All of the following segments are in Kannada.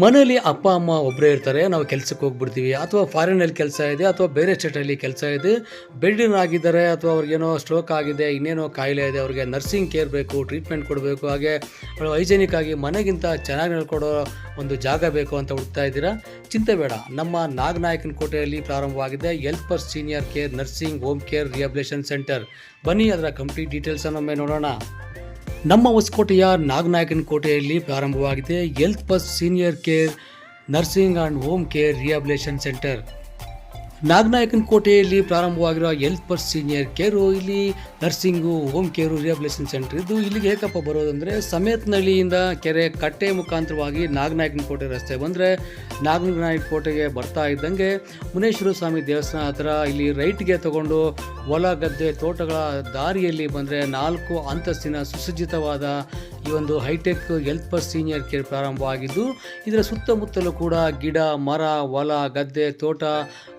ಮನೇಲಿ ಅಪ್ಪ ಅಮ್ಮ ಒಬ್ಬರೇ ಇರ್ತಾರೆ, ನಾವು ಕೆಲಸಕ್ಕೆ ಹೋಗ್ಬಿಡ್ತೀವಿ ಅಥವಾ ಫಾರಿನಲ್ಲಿ ಕೆಲಸ ಇದೆ ಅಥವಾ ಬೇರೆ ಸ್ಟೇಟಲ್ಲಿ ಕೆಲಸ ಇದೆ, ಬೆಡ್ಡಿನ ಆಗಿದ್ದಾರೆ ಅಥವಾ ಅವ್ರಿಗೇನೋ ಸ್ಟ್ರೋಕ್ ಆಗಿದೆ, ಇನ್ನೇನೋ ಕಾಯಿಲೆ ಇದೆ, ಅವ್ರಿಗೆ ನರ್ಸಿಂಗ್ ಕೇರ್ ಬೇಕು, ಟ್ರೀಟ್ಮೆಂಟ್ ಕೊಡಬೇಕು, ಹಾಗೆ ಹೈಜೆನಿಕ್ ಆಗಿ ಮನೆಗಿಂತ ಚೆನ್ನಾಗಿ ಹೇಳ್ಕೊಡೋ ಒಂದು ಜಾಗ ಬೇಕು ಅಂತ ಹುಡುಕ್ತಾ ಇದ್ದೀರಾ? ಚಿಂತೆ ಬೇಡ, ನಮ್ಮ ನಾಗನಾಯಕನ ಕೋಟೆಯಲ್ಲಿ ಪ್ರಾರಂಭವಾಗಿದೆ health first senior care nursing home care rehabilitation centre. ಬನ್ನಿ ಅದರ ಕಂಪ್ಲೀಟ್ ಡೀಟೇಲ್ಸನ್ನು ಒಮ್ಮೆ ನೋಡೋಣ. ನಮ್ಮ ಹೊಸಕೋಟೆಯ ನಾಗನಾಯಕನ ಕೋಟೆಯಲ್ಲಿ ಪ್ರಾರಂಭವಾಗಿದೆ health first senior care nursing and home care rehabilitation centre. ನಾಗನಾಯಕನ ಕೋಟೆಯಲ್ಲಿ ಪ್ರಾರಂಭವಾಗಿರುವ ಹೆಲ್ತ್ ಫಸ್ಟ್ ಸೀನಿಯರ್ ಕೇರು, ಇಲ್ಲಿ nursing, home care, rehabilitation centre. ಇದು ಇಲ್ಲಿಗೆ ಏಕಪ್ಪ ಬರೋದಂದರೆ ಸಮೇತನಹಳ್ಳಿಯಿಂದ ಕೆರೆ ಕಟ್ಟೆ ಮುಖಾಂತರವಾಗಿ ನಾಗನಾಯಕನ ಕೋಟೆ ರಸ್ತೆ ಬಂದರೆ ನಾಗನಾಯಕನ ಕೋಟೆಗೆ ಬರ್ತಾ ಇದ್ದಂಗೆ ಮುನೇಶ್ವರ ಸ್ವಾಮಿ ದೇವಸ್ಥಾನ ಹತ್ರ ಇಲ್ಲಿ ರೈಟ್ಗೆ ತಗೊಂಡು ಹೊಲ ಗದ್ದೆ ತೋಟಗಳ ದಾರಿಯಲ್ಲಿ ಬಂದರೆ 4 ಅಂತಸ್ತಿನ ಸುಸಜ್ಜಿತವಾದ ಈ ಒಂದು hi-tech health first senior care ಪ್ರಾರಂಭವಾಗಿದ್ದು, ಇದರ ಸುತ್ತಮುತ್ತಲೂ ಕೂಡ ಗಿಡ ಮರ ಹೊಲ ಗದ್ದೆ ತೋಟ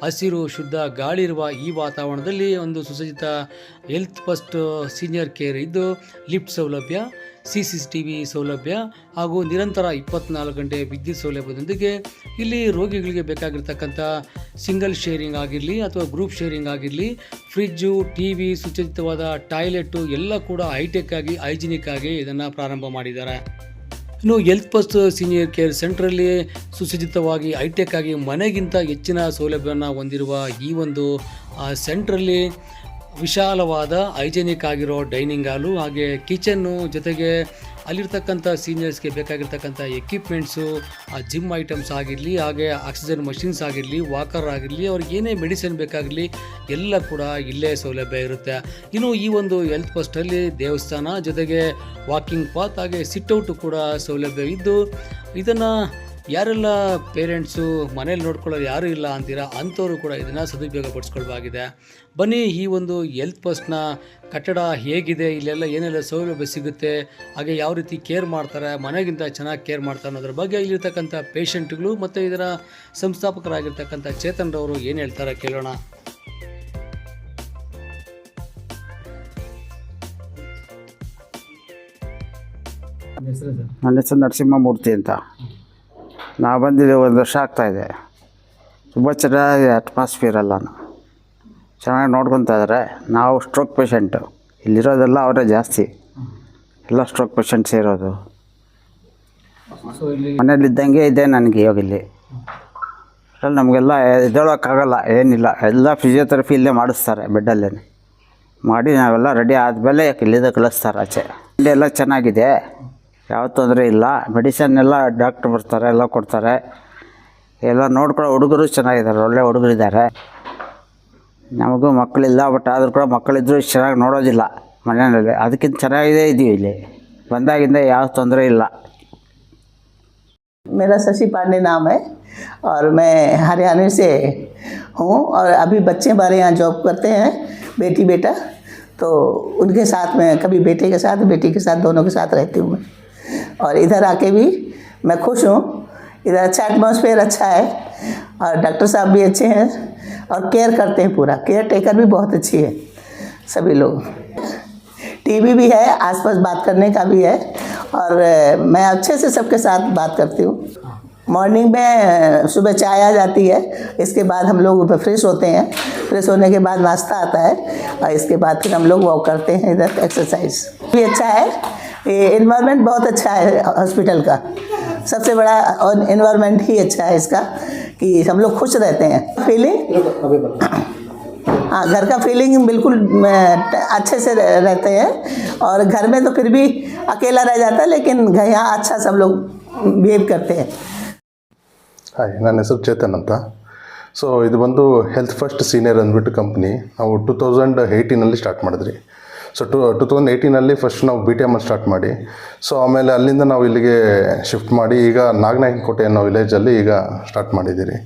ಹಸಿರು ಶುದ್ಧ ಗಾಳಿ ಇರುವ ಈ ವಾತಾವರಣದಲ್ಲಿ ಒಂದು ಸುಸಜ್ಜಿತ ಹೆಲ್ತ್ ಫಸ್ಟ್ ಸೀನಿಯರ್ ಕೇರ್ ಇದ್ದು, ಲಿಫ್ಟ್ ಸೌಲಭ್ಯ, CCTV ಸೌಲಭ್ಯ ಹಾಗೂ ನಿರಂತರ 24 ಗಂಟೆ ವಿದ್ಯುತ್ ಸೌಲಭ್ಯದೊಂದಿಗೆ ಇಲ್ಲಿ ರೋಗಿಗಳಿಗೆ ಬೇಕಾಗಿರ್ತಕ್ಕಂಥ ಸಿಂಗಲ್ ಶೇರಿಂಗ್ ಆಗಿರಲಿ ಅಥವಾ ಗ್ರೂಪ್ ಶೇರಿಂಗ್ ಆಗಿರಲಿ, ಫ್ರಿಜ್ಜು, TV, ಸುಸಜ್ಜಿತವಾದ ಟಾಯ್ಲೆಟು ಎಲ್ಲ ಕೂಡ ಹೈಟೆಕ್ ಆಗಿ ಹೈಜಿನಿಕ್ ಆಗಿ ಇದನ್ನು ಪ್ರಾರಂಭ ಮಾಡಿದ್ದಾರೆ. ಇನ್ನು ಹೆಲ್ತ್ ಫಸ್ಟ್ ಸೀನಿಯರ್ ಕೇರ್ ಸೆಂಟ್ರಲ್ಲಿ ಸುಸಜ್ಜಿತವಾಗಿ ಹೈಟೆಕ್ ಆಗಿ ಮನೆಗಿಂತ ಹೆಚ್ಚಿನ ಸೌಲಭ್ಯವನ್ನು ಹೊಂದಿರುವ ಈ ಒಂದು ಸೆಂಟ್ರಲ್ಲಿ ವಿಶಾಲವಾದ ಹೈಜೆನಿಕ್ ಆಗಿರೋ ಡೈನಿಂಗ್ ಹಾಲು, ಹಾಗೆ ಕಿಚನ್ನು, ಜೊತೆಗೆ ಅಲ್ಲಿರ್ತಕ್ಕಂಥ ಸೀನಿಯರ್ಸ್ಗೆ ಬೇಕಾಗಿರ್ತಕ್ಕಂಥ ಎಕ್ವಿಪ್ಮೆಂಟ್ಸು, ಜಿಮ್ ಐಟಮ್ಸ್ ಆಗಿರಲಿ, ಹಾಗೆ ಆಕ್ಸಿಜನ್ ಮಷಿನ್ಸ್ ಆಗಿರಲಿ, ವಾಕರ್ ಆಗಿರಲಿ, ಅವ್ರಿಗೆ ಏನೇ ಮೆಡಿಸಿನ್ ಬೇಕಾಗಿರಲಿ ಎಲ್ಲ ಕೂಡ ಇಲ್ಲೇ ಸೌಲಭ್ಯ ಇರುತ್ತೆ. ಇನ್ನು ಈ ಒಂದು ಹೆಲ್ತ್ ಫಸ್ಟಲ್ಲಿ ದೇವಸ್ಥಾನ ಜೊತೆಗೆ ವಾಕಿಂಗ್ ಪಾತ್ ಹಾಗೆ ಸಿಟ್ಔಟು ಕೂಡ ಸೌಲಭ್ಯ ಇದ್ದು, ಇದನ್ನು ಯಾರೆಲ್ಲ ಪೇರೆಂಟ್ಸು ಮನೇಲಿ ನೋಡ್ಕೊಳ್ಳೋರು ಯಾರೂ ಇಲ್ಲ ಅಂತೀರಾ ಅಂಥವರು ಕೂಡ ಇದನ್ನು ಸದುಪಯೋಗ ಪಡಿಸ್ಕೊಳ್ಬೇಕಾಗಿದೆ. ಬನ್ನಿ, ಈ ಒಂದು ಹೆಲ್ತ್ ಫಸ್ಟ್ನ ಕಟ್ಟಡ ಹೇಗಿದೆ, ಇಲ್ಲೆಲ್ಲ ಏನೆಲ್ಲ ಸೌಲಭ್ಯ ಸಿಗುತ್ತೆ, ಹಾಗೆ ಯಾವ ರೀತಿ ಕೇರ್ ಮಾಡ್ತಾರೆ, ಮನೆಗಿಂತ ಚೆನ್ನಾಗಿ ಕೇರ್ ಮಾಡ್ತಾರೆ ಅನ್ನೋದ್ರ ಬಗ್ಗೆ ಇಲ್ಲಿರ್ತಕ್ಕಂಥ ಪೇಷಂಟ್ಗಳು ಮತ್ತು ಇದರ ಸಂಸ್ಥಾಪಕರಾಗಿರ್ತಕ್ಕಂಥ ಚೇತನ್ ರವರು ಏನು ಹೇಳ್ತಾರೆ ಕೇಳೋಣ. ನನ್ನ ಹೆಸರು ನರಸಿಂಹಮೂರ್ತಿ ಅಂತ. ನಾವು ಬಂದಿದ್ದು 1 ವರ್ಷ ಆಗ್ತಾಯಿದೆ. ತುಂಬ ಚೆನ್ನಾಗಿ ಅಟ್ಮಾಸ್ಫಿಯರ್ ಎಲ್ಲನೂ ಚೆನ್ನಾಗಿ ನೋಡ್ಕೊತಾ ಇದ್ದಾರೆ. ನಾವು ಸ್ಟ್ರೋಕ್ ಪೇಷಂಟು, ಇಲ್ಲಿರೋದೆಲ್ಲ ಅವರೇ ಜಾಸ್ತಿ, ಎಲ್ಲ ಸ್ಟ್ರೋಕ್ ಪೇಷಂಟ್ಸ್ ಇರೋದು. ಮನೇಲಿದ್ದಂಗೆ ಇದೆ ನನಗೆ ಇವಾಗ ಇಲ್ಲಿ. ನಮಗೆಲ್ಲ ಎದ್ದೇಳೋಕ್ಕಾಗಲ್ಲ, ಏನಿಲ್ಲ, ಎಲ್ಲ ಫಿಸಿಯೋಥೆರಪಿ ಇಲ್ಲೇ ಮಾಡಿಸ್ತಾರೆ, ಬೆಡ್ಡಲ್ಲೇ ಮಾಡಿ ನಾವೆಲ್ಲ ರೆಡಿ ಆದಮೇಲೆ ಇಲ್ಲಿಂದ ಕಳಿಸ್ತಾರೆ ಆಚೆ. ಇಲ್ಲೆಲ್ಲ ಚೆನ್ನಾಗಿದೆ, ಯಾವ ತೊಂದರೆ ಇಲ್ಲ. ಮೆಡಿಸನ್ ಎಲ್ಲ ಡಾಕ್ಟ್ರ್ ಬರ್ತಾರೆ, ಎಲ್ಲ ಕೊಡ್ತಾರೆ, ಎಲ್ಲ ನೋಡ್ಕೊಳ್ಳೋ ಹುಡುಗರು ಚೆನ್ನಾಗಿದ್ದಾರೆ, ಒಳ್ಳೆ ಹುಡುಗರಿದ್ದಾರೆ. ನಮಗೂ ಮಕ್ಕಳಿಲ್ಲ, ಬಟ್ ಆದರೂ ಕೂಡ ಮಕ್ಕಳಿದ್ದರೂ ಇಷ್ಟು ಚೆನ್ನಾಗಿ ನೋಡೋದಿಲ್ಲ ಮನೆಯಲ್ಲಿ. ಅದಕ್ಕಿಂತ ಚೆನ್ನಾಗಿದೆ ಇದ್ದೀವಿ ಇಲ್ಲಿ ಬಂದಾಗಿಂದ, ಯಾವ ತೊಂದರೆ ಇಲ್ಲ. मेरा शशि पांडे नाम है और मैं हरियाणा से हूँ और अभी बच्चे हमारे यहाँ जॉब करते हैं, बेटी बेटा, तो उनके साथ में कभी बेटे के साथ बेटी के साथ दोनों के साथ रहती हूँ मैं. और इधर आके भी मैं खुश हूँ. इधर अच्छा एटमॉस्फेयर अच्छा है और डॉक्टर साहब भी अच्छे हैं और केयर करते हैं पूरा. केयर टेकर भी बहुत अच्छी है सभी लोग. टीवी भी है, आसपास बात करने का भी है और मैं अच्छे से सबके साथ बात करती हूँ. मॉर्निंग में सुबह चाय आ जाती है, इसके बाद हम लोग फ्रेश होते हैं, फ्रेश होने के बाद नाश्ता आता है और इसके बाद फिर हम लोग वॉक करते हैं, इधर एक्सरसाइज भी अच्छा है. ये इन्वायरमेंट बहुत अच्छा है हॉस्पिटल का, सबसे बड़ा और इन्वायरमेंट ही अच्छा है इसका कि हम लोग खुश रहते हैं. फीलिंग, हाँ, घर का फीलिंग बिल्कुल अच्छे से रहते हैं और घर में तो फिर भी अकेला रह जाता है, लेकिन यहाँ अच्छा सब लोग बिहेव करते हैं. ಹಾಯ್, ನನ್ನ ಹೆಸರು ಚೇತನ್ ಅಂತ. ಸೊ ಇದು ಬಂದು ಹೆಲ್ತ್ ಫಸ್ಟ್ ಸೀನಿಯರ್ ಅಂದ್ಬಿಟ್ಟು ಕಂಪ್ನಿ ನಾವು 2018ನಲ್ಲಿ ಸ್ಟಾರ್ಟ್ ಮಾಡಿದ್ರಿ. ಸೊ 2018ನಲ್ಲಿ ಫಸ್ಟ್ ನಾವು BTM ಸ್ಟಾರ್ಟ್ ಮಾಡಿ, ಸೊ ಆಮೇಲೆ ಅಲ್ಲಿಂದ ನಾವು ಇಲ್ಲಿಗೆ ಶಿಫ್ಟ್ ಮಾಡಿ ಈಗ ನಾಗನಾಯಕನ ಕೋಟೆ ಅನ್ನೋ ವಿಲೇಜಲ್ಲಿ ಈಗ ಸ್ಟಾರ್ಟ್ ಮಾಡಿದ್ದೀರಿ.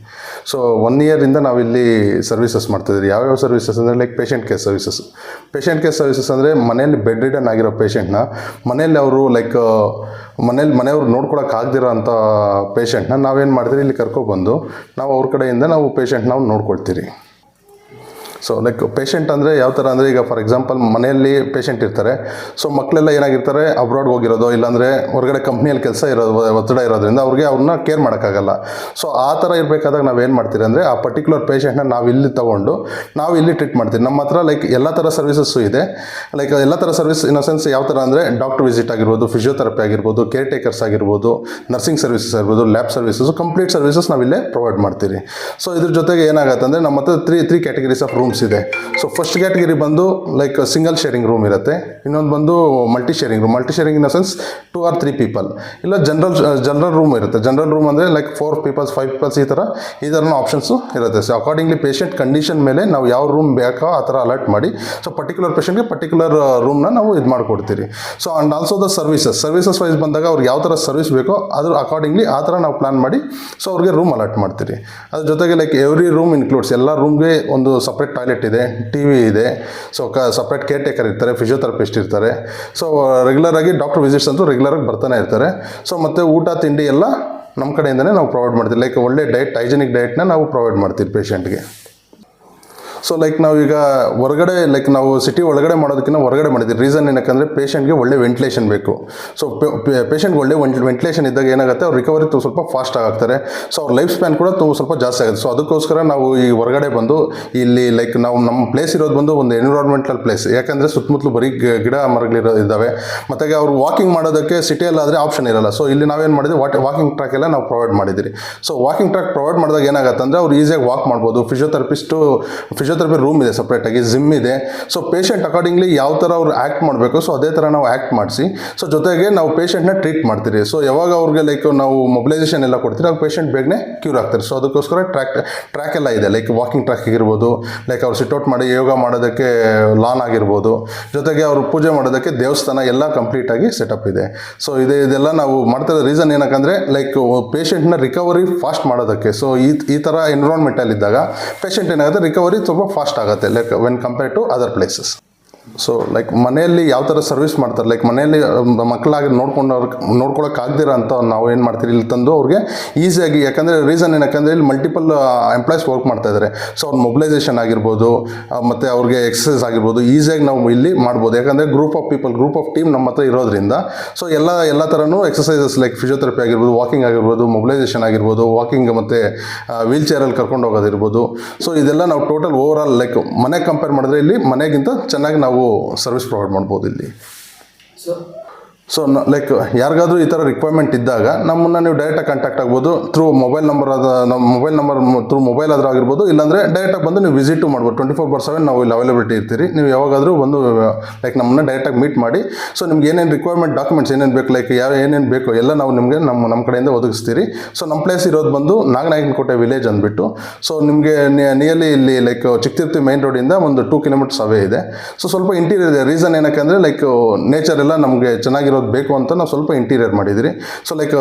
ಸೊ 1 ಇಯರಿಂದ ನಾವಿಲ್ಲಿ ಸರ್ವಿಸಸ್ ಮಾಡ್ತಾಯಿದ್ದೀರಿ. ಯಾವ್ಯಾವ ಸರ್ವಿಸಸ್ ಅಂದರೆ like patient care services. Patient care services ಅಂದರೆ ಮನೆಯಲ್ಲಿ ಬೆಡ್ ರಿಡನ್ ಆಗಿರೋ ಪೇಷಂಟ್ನ ಮನೆಯಲ್ಲಿ ಅವರು ಮನೆಯವ್ರು ನೋಡ್ಕೊಳಕ್ಕಾಗದಿರೋ ಅಂಥ ಪೇಷಂಟ್ನ ನಾವೇನು ಮಾಡ್ತೀರಿ ಇಲ್ಲಿ ಕರ್ಕೊಬಂದು ನಾವು ಅವ್ರ ಕಡೆಯಿಂದ ನಾವು ಪೇಷಂಟ್ ನಾವು ನೋಡ್ಕೊಳ್ತೀರಿ. ಸೊ ಲೈಕ್ ಪೇಷಂಟ್ ಅಂದರೆ ಯಾವ ಥರ ಅಂದರೆ ಈಗ ಫಾರ್ ಎಕ್ಸಾಂಪಲ್ ಮನೆಯಲ್ಲಿ ಪೇಷಂಟ್ ಇರ್ತಾರೆ. ಸೊ ಮಕ್ಕಳೆಲ್ಲ ಏನಾಗಿರ್ತಾರೆ ಅಬ್ರಾಡ್ಗೆ ಹೋಗಿರೋದು, ಇಲ್ಲಾಂದರೆ ಹೊರಗಡೆ ಕಂಪ್ನಿಯಲ್ಲಿ ಕೆಲಸ ಇರೋದು, ಒತ್ತಡ ಇರೋದ್ರಿಂದ ಅವ್ರನ್ನ ಕೇರ್ ಮಾಡೋಕ್ಕಾಗಲ್ಲ. ಸೊ ಆ ಥರ ಇರಬೇಕಾದಾಗ ನಾವೇನು ಮಾಡ್ತೀರಿ ಅಂದರೆ ಆ ಪರ್ಟಿಕ್ಯುಲರ್ ಪೇಷಂಟ್ನ ನಾವು ಇಲ್ಲಿ ತೊಗೊಂಡು ನಾವು ಇಲ್ಲಿ ಟ್ರೀಟ್ ಮಾಡ್ತೀವಿ. ನಮ್ಮ ಹತ್ರ ಲೈಕ್ ಎಲ್ಲ ಥರ ಸರ್ವಿಸಸ್ಸು ಇದೆ. ಲೈಕ್ ಎಲ್ಲ ಥರ ಸರ್ವಿಸ್ ಇನ್ ಸೆನ್ಸ್ ಯಾವ ಥರ ಅಂದರೆ ಡಾಕ್ಟರ್ ವಿಸಿಟ್ ಆಗಿರ್ಬೋದು, ಫಿಸಿಯೋಥೆರಪಿ ಆಗಿರ್ಬೋದು, ಕೇರ್ ಟೇಕರ್ಸ್ ಆಗಿರ್ಬೋದು, ನರ್ಸಿಂಗ್ ಸರ್ವಿಸಸ್ ಆಗಿರ್ಬೋದು, ಲ್ಯಾಬ್ ಸರ್ವಿಸಸ್, ಕಂಪ್ಲೀಟ್ ಸರ್ವಿಸಸ್ ನಾವಿಲ್ಲೇ ಪ್ರೊವೈಡ್ ಮಾಡ್ತೀವಿ. ಸೊ ಇದ್ರ ಜೊತೆಗೆ ಏನಾಗುತ್ತೆ ಅಂದರೆ ನಮ್ಮ ಹತ್ರ ತ್ರೀ ಕ್ಯಾಟಗರೀಸ್ ಆಫ್ ರೂಮ್ಸ್ ಇದೆ. ಸೊ ಫಸ್ಟ್ ಕ್ಯಾಟಗರಿ ಬಂದು ಲೈಕ್ ಸಿಂಗಲ್ ಶೇರಿಂಗ್ ರೂಮ್ ಇರುತ್ತೆ. ಇನ್ನೊಂದು ಬಂದು multi sharing room. Multi sharing in the sense 2 or 3 people. ಇಲ್ಲ ಜನರಲ್ ರೂಮ್ ಇರುತ್ತೆ. ಜನರಲ್ ರೂಮ್ ಅಂದರೆ ಲೈಕ್ 4 people 5 people ಈ ಥರನೂ ಆಪ್ಷನ್ಸು ಇರುತ್ತೆ. ಸೊ ಅಕಾರ್ಡಿಂಗ್ಲಿ ಪೇಷಂಟ್ ಕಂಡೀಷನ್ ಮೇಲೆ ನಾವು ಯಾವ ರೂಮ್ ಬೇಕೋ ಆ ಥರ ಅಲರ್ಟ್ ಮಾಡಿ ಸೊ ಪರ್ಟಿಕ್ಯುಲರ್ ಪೇಷಂಟ್ಗೆ ಪರ್ಟಿಕ್ಯುಲರ್ ರೂಮ್ನ ನಾವು ಇದು ಮಾಡಿಕೊಡ್ತೀವಿ. So and also the services wise ಬಂದಾಗ ಅವ್ರಿಗೆ ಯಾವ ಥರ ಸರ್ವಿಸ್ ಬೇಕೋ ಅದ್ರ ಅಕಾರ್ಡಿಂಗ್ಲಿ ಆ ಥರ ನಾವು ಪ್ಲಾನ್ ಮಾಡಿ ಸೊ ಅವ್ರಿಗೆ ರೂಮ್ ಅಲಾಟ್ ಮಾಡ್ತೀವಿ. ಅದ್ರ ಜೊತೆಗೆ ಲೈಕ್ ಎವ್ರಿ ರೂಮ್ ಇನ್ಕ್ಲೂಡ್ಸ್ ಎಲ್ಲ ರೂಮ್ಗೆ ಒಂದು ಸಪ್ರೇಟ್ ಟಾಯ್ಲೆಟ್ ಇದೆ, TV ಇದೆ. ಸೊ ಸಪ್ರೇಟ್ ಕೇರ್ ಟೇಕರ್ ಇರ್ತಾರೆ, ಫಿಸಿಯೋಥೆರಪಿಸ್ಟ್ ಇರ್ತಾರೆ. ಸೊ ರೆಗ್ಯುಲರಾಗಿ ಡಾಕ್ಟರ್ ವಿಸಿಟ್ಸ್ ಅಂತೂ ರೆಗ್ಯುಲರಾಗಿ ಬರ್ತಾನೆ ಇರ್ತಾರೆ. ಸೊ ಮತ್ತು ಊಟ ತಿಂಡಿ ಎಲ್ಲ ನಮ್ಮ ಕಡೆಯಿಂದನೇ ನಾವು ಪ್ರೊವೈಡ್ ಮಾಡ್ತೀವಿ. ಲೈಕ್ ಒಳ್ಳೆ ಹೈಜಿನಿಕ್ ಡಯಟ್ನ ನಾವು ಪ್ರೊವೈಡ್ ಮಾಡ್ತೀವಿ ಪೇಷಂಟ್ಗೆ. ಸೊ ಲೈಕ್ ನಾವೀಗ ಹೊರಗಡೆ ಲೈಕ್ ನಾವು ಸಿಟಿ ಒಳಗಡೆ ಮಾಡೋದಕ್ಕಿಂತ ಹೊರಗಡೆ ಮಾಡಿದ್ದೀವಿ. ರೀಸನ್ ಏನಕ್ಕಂದರೆ ಪೇಷಂಟ್ಗೆ ಒಳ್ಳೆ ವೆಂಟಿಲೇಷನ್ ಬೇಕು. ಸೊ ಪೇಷಂಟ್ಗೆ ಒಳ್ಳೆ ವೆಂಟಿಲೇಷನ್ ಇದ್ದಾಗ ಏನಾಗುತ್ತೆ ಅವ್ರ ರಿಕವರಿ ಸ್ವಲ್ಪ ಫಾಸ್ಟ್ ಆಗ್ತಾರೆ. ಸೊ ಅವ್ರ ಲೈಫ್ ಸ್ಪ್ಯಾನ್ ಕೂಡ ಸ್ವಲ್ಪ ಜಾಸ್ತಿ ಆಗುತ್ತೆ. ಸೊ ಅದಕ್ಕೋಸ್ಕರ ನಾವು ಈ ಹೊರಗಡೆ ಬಂದು ಇಲ್ಲಿ ಲೈಕ್ ನಾವು ನಮ್ಮ ಪ್ಲೇಸ್ ಇರೋದು ಬಂದು ಒಂದು ಎನ್ವಿರಾನ್ಮೆಂಟಲ್ ಪ್ಲೇಸ್. ಯಾಕಂದರೆ ಸುತ್ತಮುತ್ತಲು ಬರೀ ಗಿಡ ಮರಗಳಿದ್ದಾವೆ. ಮತ್ತು ಅವ್ರು ವಾಕಿಂಗ್ ಮಾಡೋದಕ್ಕೆ ಸಿಟಿಯಲ್ಲಾದರೆ ಆಪ್ಷನ್ ಇರಲ್ಲ. ಸೊ ಇಲ್ಲಿ ನಾವೇನು ಮಾಡಿದ್ವಿ ವಾಕಿಂಗ್ ಟ್ರ್ಯಾಕ್ ಎಲ್ಲ ನಾವು ಪ್ರೊವೈಡ್ ಮಾಡಿದ್ದೀವಿ. ಸೊ ವಾಕಿಂಗ್ ಟ್ರ್ಯಾಕ್ ಪ್ರೊವೈಡ್ ಮಾಡಿದಾಗ ಏನಾಗುತ್ತೆ ಅಂದರೆ ಅವ್ರು ಈಸಿಯಾಗಿ ವಾಕ್ ಮಾಡ್ಬೋದು. ಫಿಸಿಯೋಥೆರಪಿ ರೂಮ್ ಇದೆ, ಸಪ್ರೇಟಾಗಿ ಜಿಮ್ ಇದೆ. ಸೊ ಪೇಷಂಟ್ ಅಕಾರ್ಡಿಂಗ್ಲಿ ಯಾವ ಥರ ಅವ್ರು ಆ್ಯಕ್ಟ್ ಮಾಡಬೇಕು ಸೊ ಅದೇ ಥರ ನಾವು ಆ್ಯಕ್ಟ್ ಮಾಡಿಸಿ ಸೊ ಜೊತೆಗೆ ನಾವು ಪೇಷಂಟ್ನ ಟ್ರೀಟ್ ಮಾಡ್ತೀವಿ. ಸೊ ಯಾವಾಗ ಅವ್ರಿಗೆ ಲೈಕ್ ನಾವು ಮೊಬಿಲೈಸೇಷನ್ ಎಲ್ಲ ಕೊಡ್ತೀವಿ ಆಗ ಪೇಷಂಟ್ ಬೇಗನೆ ಕ್ಯೂರ್ ಆಗ್ತಾರೆ. ಸೊ ಅದಕ್ಕೋಸ್ಕರ ಟ್ರ್ಯಾಕ್ ಎಲ್ಲ ಇದೆ. ಲೈಕ್ ವಾಕಿಂಗ್ ಟ್ರ್ಯಾಕ್ ಆಗಿರ್ಬೋದು, ಲೈಕ್ ಅವ್ರು ಸಿಟ್ಔಟ್ ಮಾಡಿ ಯೋಗ ಮಾಡೋದಕ್ಕೆ ಲಾನ್ ಆಗಿರ್ಬೋದು, ಜೊತೆಗೆ ಅವರು ಪೂಜೆ ಮಾಡೋದಕ್ಕೆ ದೇವಸ್ಥಾನ ಎಲ್ಲ ಕಂಪ್ಲೀಟಾಗಿ ಸೆಟಪ್ ಇದೆ. ಸೊ ಇದೆಲ್ಲ ನಾವು ಮಾಡ್ತಿರೋ ರೀಸನ್ ಏನಕ್ಕಂದರೆ ಲೈಕ್ ಪೇಷಂಟ್ನ ರಿಕವರಿ ಫಾಸ್ಟ್ ಮಾಡೋದಕ್ಕೆ. ಸೊ ಈ ಥರ ಎನ್ವಿರಾನ್ಮೆಂಟಲ್ಲಿದ್ದಾಗ ಪೇಷಂಟ್ ಏನಾಗುತ್ತೆ ರಿಕವರಿ ಸ್ವಲ್ಪ ಫಾಸ್ಟ್ ಆಗುತ್ತೆ like when compare to other places. So like ಮನೆಯಲ್ಲಿ ಯಾವ ಥರ ಸರ್ವಿಸ್ ಮಾಡ್ತಾರೆ, ಲೈಕ್ ಮನೆಯಲ್ಲಿ ಮಕ್ಕಳಾಗಿ ನೋಡ್ಕೊಳಕ್ಕಾಗ್ದಿರ ಅಂತ ನಾವು ಏನು ಮಾಡ್ತೀವಿ ಇಲ್ಲಿ ತಂದು ಅವ್ರಿಗೆ ಈಸಿಯಾಗಿ. ಯಾಕಂದರೆ ರೀಸನ್ ಏನಕ್ಕಂದರೆ ಇಲ್ಲಿ ಮಲ್ಟಿಪಲ್ ಎಂಪ್ಲಾಯ್ಸ್ ವರ್ಕ್ ಮಾಡ್ತಾ ಇದ್ದಾರೆ. ಸೊ ಅವ್ರ ಮೊಬಿಲೈಸೇಷನ್ ಆಗಿರ್ಬೋದು ಮತ್ತು ಅವ್ರಿಗೆ ಎಕ್ಸಸೈಸ್ ಆಗಿರ್ಬೋದು ಈಸಿಯಾಗಿ ನಾವು ಇಲ್ಲಿ ಮಾಡ್ಬೋದು. ಯಾಕಂದರೆ ಗ್ರೂಪ್ ಆಫ್ ಟೀಮ್ ನಮ್ಮ ಹತ್ರ ಇರೋದ್ರಿಂದ ಸೊ ಎಲ್ಲ ಥರನೂ ಎಕ್ಸಸೈಸಸ್ ಲೈಕ್ ಫಿಸಿಯೋಥೆರಪಿ ಆಗಿರ್ಬೋದು, ವಾಕಿಂಗ್ ಆಗಿರ್ಬೋದು, ಮೊಬಿಲೈಸೇಷನ್ ಆಗಿರ್ಬೋದು, ವಾಕಿಂಗ್ ಮತ್ತು ವೀಲ್ ಚೇರಲ್ಲಿ ಕರ್ಕೊಂಡು ಹೋಗೋದಿರ್ಬೋದು. ಸೊ ಇದೆಲ್ಲ ನಾವು ಟೋಟಲ್ ಓವರ್ ಆಲ್ ಲೈಕ್ ಮನೆಗೆ ಕಂಪೇರ್ ಮಾಡಿದ್ರೆ ಇಲ್ಲಿ ಮನೆಗಿಂತ ಚೆನ್ನಾಗಿ ನಾವು ಸರ್ವಿಸ್ ಪ್ರೊವೈಡ್ ಮಾಡ್ಬೋದು ಇಲ್ಲಿ. ಸೊ ಲೈಕ್ ಯಾರಿಗಾದ್ರೂ ಈ ಥರ ರಿಕ್ವೈರ್ಮೆಂಟ್ ಇದ್ದಾಗ ನಮ್ಮನ್ನು ನೀವು ಡೈರೆಕ್ಟಾಗಿ ಕಾಂಟ್ಯಾಕ್ಟ್ ಆಗ್ಬೋದು ಥ್ರೂ ಮೊಬೈಲ್ ನಂಬರ್. ನಮ್ಮ ಮೊಬೈಲ್ ನಂಬರ್ ಥ್ರೂ ಮೊಬೈಲ್ ಆದರೂ ಆಗಿರ್ಬೋದು, ಇಲ್ಲಾಂದರೆ ಡೈರೆಕ್ಟಾಗಿ ಬಂದು ನೀವು ವಿಸಿಟು ಮಾಡ್ಬೋದು. 24/7 ನಾವು ಇಲ್ಲಿ ಅವೈಲಬಿಲಿಟಿ ಇರ್ತೀರಿ. ನೀವು ಯಾವಾಗಾದರೂ ಬಂದು ಲೈಕ್ ನಮ್ಮನ್ನು ಡೈರೆಕ್ಟಾಗಿ ಮೀಟ್ ಮಾಡಿ ಸೊ ನಿಮ್ಗೆ ಏನೇನು ರಿಕ್ವೈರ್ಮೆಂಟ್ ಡಾಕ್ಯುಮೆಂಟ್ಸ್ ಏನೇನು ಬೇಕು ಲೈಕ್ ಏನೇನು ಬೇಕು ಎಲ್ಲ ನಾವು ನಿಮಗೆ ನಮ್ಮ ಕಡೆಯಿಂದ ಒದಗಿಸ್ತೀರಿ. ಸೊ ನಮ್ಮ ಪ್ಲೇಸ್ ಇರೋದು ಬಂದು ನಾಗನಾಯಕನಕೋಟೆ ವಿಲೇಜ್ ಅಂದ್ಬಿಟ್ಟು. ಸೊ ನಿಮಗೆ ನಿಯರ್ಲಿ ಇಲ್ಲಿ ಲೈಕ್ ಚಿಕ್ಕತಿರ್ತಿ ಮೈನ್ ರೋಡಿಂದ ಒಂದು 2 kilometers ಅವೇ ಇದೆ. ಸೊ ಸ್ವಲ್ಪ ಇಂಟೀರಿಯರ್ ಇದೆ. ರೀಸನ್ ಏನಕ್ಕೆ ಲೈಕ್ ನೇಚರ್ ಎಲ್ಲ ನಮಗೆ ಚೆನ್ನಾಗಿರೋ ಬೇಕು ಅಂತ ನಾವು ಸ್ವಲ್ಪ ಇಂಟೀರಿಯರ್ ಮಾಡಿದಿರಿ. ಸೊ ಲೈಕ್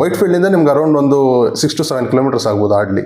ವೈಟ್ ಫೀಲ್ಡಿಂದ ನಿಮ್ಗೆ ಅರೌಂಡ್ ಒಂದು 6 to 7 kilometers ಆಗ್ಬೋದು ಹಾರ್ಡ್ಲಿ.